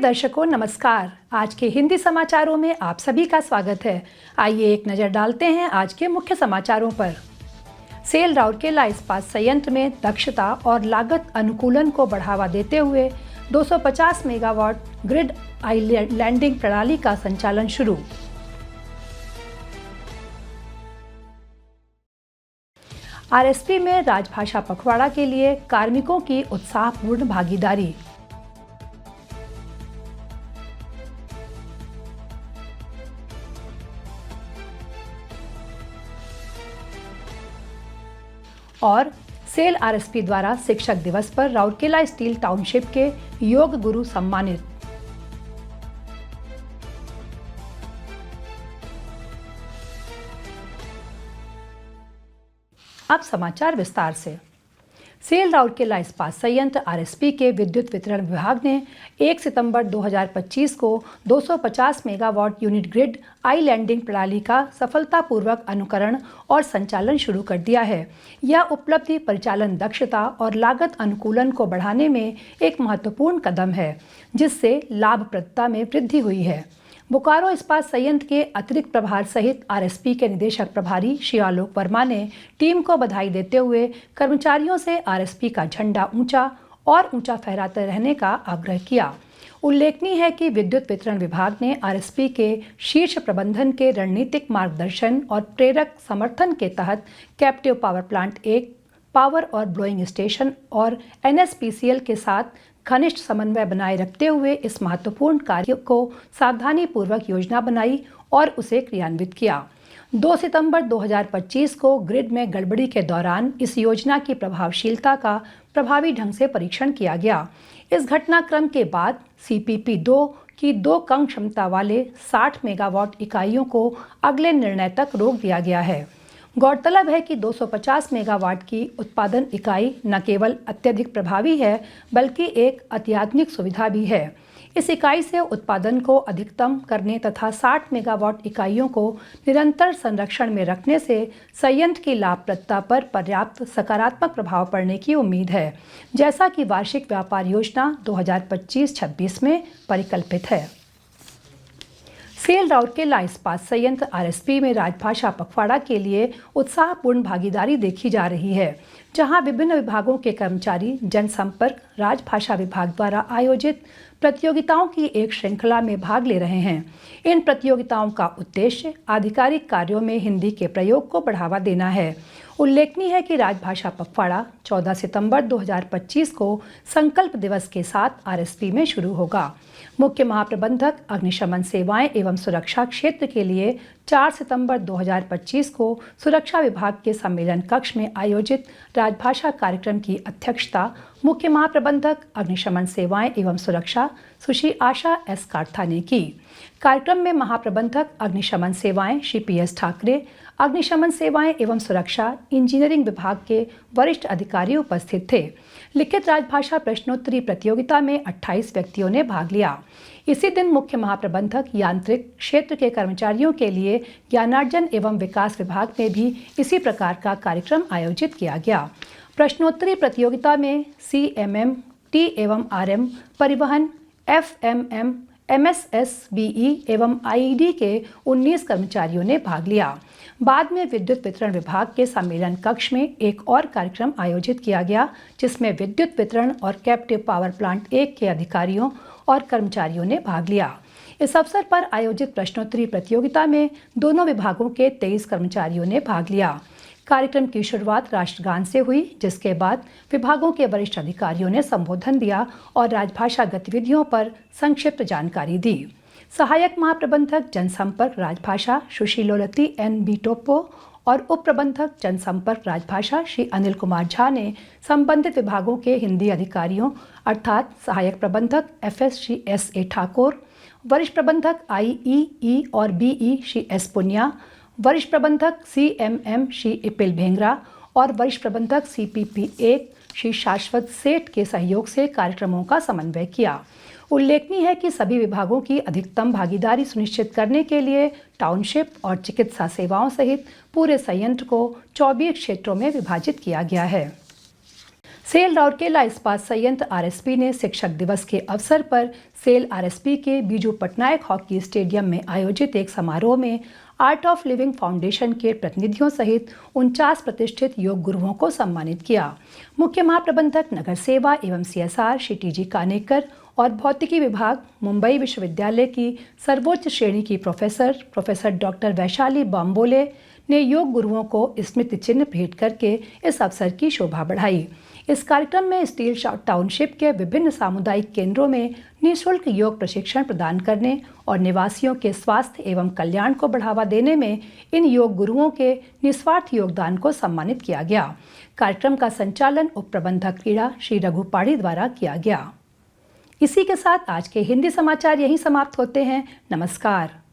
दर्शकों नमस्कार। आज के हिंदी समाचारों में आप सभी का स्वागत है। आइए एक नज़र डालते हैं आज के मुख्य समाचारों पर। सेल राउरकेला इस्पात संयंत्र में दक्षता और लागत अनुकूलन को बढ़ावा देते हुए 250 मेगावाट ग्रिड आइलैंडिंग प्रणाली का संचालन शुरू। आरएसपी में राजभाषा पखवाड़ा के लिए कार्मिकों की उत्साहपूर्ण भागीदारी। और सेल आरएसपी द्वारा शिक्षक दिवस पर राउरकेला स्टील टाउनशिप के योग गुरु सम्मानित। अब समाचार विस्तार से। सेल राउरकेला इस्पात संयंत्र आरएसपी के विद्युत वितरण विभाग ने 1 सितंबर 2025 को 250 मेगावाट यूनिट ग्रिड आइलैंडिंग प्रणाली का सफलतापूर्वक अनुकरण और संचालन शुरू कर दिया है। यह उपलब्धि परिचालन दक्षता और लागत अनुकूलन को बढ़ाने में एक महत्वपूर्ण कदम है, जिससे लाभप्रदता में वृद्धि हुई है। बोकारो इस्पात संयंत्र के अतिरिक्त प्रभार सहित आरएसपी के निदेशक प्रभारी श्री आलोक वर्मा ने टीम को बधाई देते हुए कर्मचारियों से आरएसपी का झंडा ऊंचा और ऊंचा फहराते रहने का आग्रह किया। उल्लेखनीय है कि विद्युत वितरण विभाग ने आरएसपी के शीर्ष प्रबंधन के रणनीतिक मार्गदर्शन और प्रेरक समर्थन के तहत कैप्टिव पावर प्लांट 1, पावर और ब्लोइंग स्टेशन और एनएसपीसीएल के साथ घनिष्ठ समन्वय बनाए रखते हुए इस महत्वपूर्ण कार्य को सावधानीपूर्वक योजना बनाई और उसे क्रियान्वित किया। 2 सितंबर 2025 को ग्रिड में गड़बड़ी के दौरान इस योजना की प्रभावशीलता का प्रभावी ढंग से परीक्षण किया गया। इस घटनाक्रम के बाद CPP-2 की 2 कम क्षमता वाले 60 मेगावाट इकाइयों को अगले निर्णय तक रोक दिया गया है। गौरतलब है कि 250 मेगावाट की उत्पादन इकाई न केवल अत्यधिक प्रभावी है, बल्कि एक अत्याधुनिक सुविधा भी है। इस इकाई से उत्पादन को अधिकतम करने तथा 60 मेगावाट इकाइयों को निरंतर संरक्षण में रखने से संयंत्र की लाभप्रदता पर पर्याप्त सकारात्मक प्रभाव पड़ने की उम्मीद है, जैसा कि वार्षिक व्यापार योजना 2025-26 में परिकल्पित है। सेल राउरकेला इस्पात संयंत्र आरएसपी में राजभाषा पखवाड़ा के लिए उत्साहपूर्ण भागीदारी देखी जा रही है, जहां विभिन्न विभागों के कर्मचारी जनसंपर्क राजभाषा विभाग द्वारा आयोजित प्रतियोगिताओं की एक श्रृंखला में भाग ले रहे हैं। इन प्रतियोगिताओं का उद्देश्य आधिकारिक कार्यों में हिंदी के प्रयोग को बढ़ावा देना है। उल्लेखनीय है कि राजभाषा पखवाड़ा 14 सितंबर 2025 को संकल्प दिवस के साथ आरएसपी में शुरू होगा। मुख्य महाप्रबंधक अग्निशमन सेवाएं एवं सुरक्षा क्षेत्र के लिए 4 सितंबर 2025 को सुरक्षा विभाग के सम्मेलन कक्ष में आयोजित राजभाषा कार्यक्रम की अध्यक्षता मुख्य महाप्रबंधक अग्निशमन सेवाएं एवं सुरक्षा सुश्री आशा एस कार्था ने की। कार्यक्रम में महाप्रबंधक अग्निशमन सेवाएं श्री PS ठाकरे, अग्निशमन सेवाएं एवं सुरक्षा इंजीनियरिंग विभाग के वरिष्ठ अधिकारी उपस्थित थे। लिखित राजभाषा प्रश्नोत्तरी प्रतियोगिता में 28 व्यक्तियों ने भाग लिया। इसी दिन मुख्य महाप्रबंधक यांत्रिक क्षेत्र के कर्मचारियों के लिए ज्ञानार्जन एवं विकास विभाग में भी इसी प्रकार का कार्यक्रम आयोजित किया गया। प्रश्नोत्तरी प्रतियोगिता में CMM, T एवं RM, परिवहन, FMM, MSSBE एवं IED के 19 कर्मचारियों ने भाग लिया। बाद में विद्युत वितरण विभाग के सम्मेलन कक्ष में एक और कार्यक्रम आयोजित किया गया, जिसमें विद्युत वितरण और कैप्टिव पावर प्लांट 1 के अधिकारियों और कर्मचारियों ने भाग लिया। इस अवसर पर आयोजित प्रश्नोत्तरी प्रतियोगिता में दोनों विभागों के 23 कर्मचारियों ने भाग लिया। कार्यक्रम की शुरुआत राष्ट्रगान से हुई, जिसके बाद विभागों के वरिष्ठ अधिकारियों ने संबोधन दिया और राजभाषा गतिविधियों पर संक्षिप्त जानकारी दी। सहायक महाप्रबंधक जनसंपर्क राजभाषा सुशीलोलती NB टोप्पो और उप प्रबंधक जनसंपर्क राजभाषा श्री अनिल कुमार झा ने संबंधित विभागों के हिंदी अधिकारियों अर्थात सहायक प्रबंधक FS श्री SA ठाकुर, वरिष्ठ प्रबंधक IEE और BE श्री S पुनिया, वरिष्ठ प्रबंधक CMM श्री इपिल भेंगरा और वरिष्ठ प्रबंधक CPP-1 श्री शाश्वत सेठ के सहयोग से कार्यक्रमों का समन्वय किया। उल्लेखनीय है कि सभी विभागों की अधिकतम भागीदारी सुनिश्चित करने के लिए टाउनशिप और चिकित्सा सेवाओं सहित पूरे संयंत्र को 24 क्षेत्रों में विभाजित किया गया है। सेल राउरकेला इस्पात संयंत्र आरएसपी ने शिक्षक दिवस के अवसर पर सेल आरएसपी के बीजू पटनायक हॉकी स्टेडियम में आयोजित एक समारोह में आर्ट ऑफ लिविंग फाउंडेशन के प्रतिनिधियों सहित 49 प्रतिष्ठित योग गुरुओं को सम्मानित किया। मुख्य महाप्रबंधक नगर सेवा एवं सीएसआर श्री टी.जी. कानेकर और भौतिकी विभाग मुंबई विश्वविद्यालय की सर्वोच्च श्रेणी की प्रोफेसर डॉक्टर वैशाली बाम्बोले ने योग गुरुओं को स्मृति चिन्ह भेंट करके इस अवसर की शोभा बढ़ाई। इस कार्यक्रम में स्टील टाउनशिप के विभिन्न सामुदायिक केंद्रों में निःशुल्क योग प्रशिक्षण प्रदान करने और निवासियों के स्वास्थ्य एवं कल्याण को बढ़ावा देने में इन योग गुरुओं के निस्वार्थ योगदान को सम्मानित किया गया। कार्यक्रम का संचालन उप प्रबंधक क्रीड़ा श्री रघु पाड़ी द्वारा किया गया। इसी के साथ आज के हिंदी समाचार यहीं समाप्त होते हैं। नमस्कार।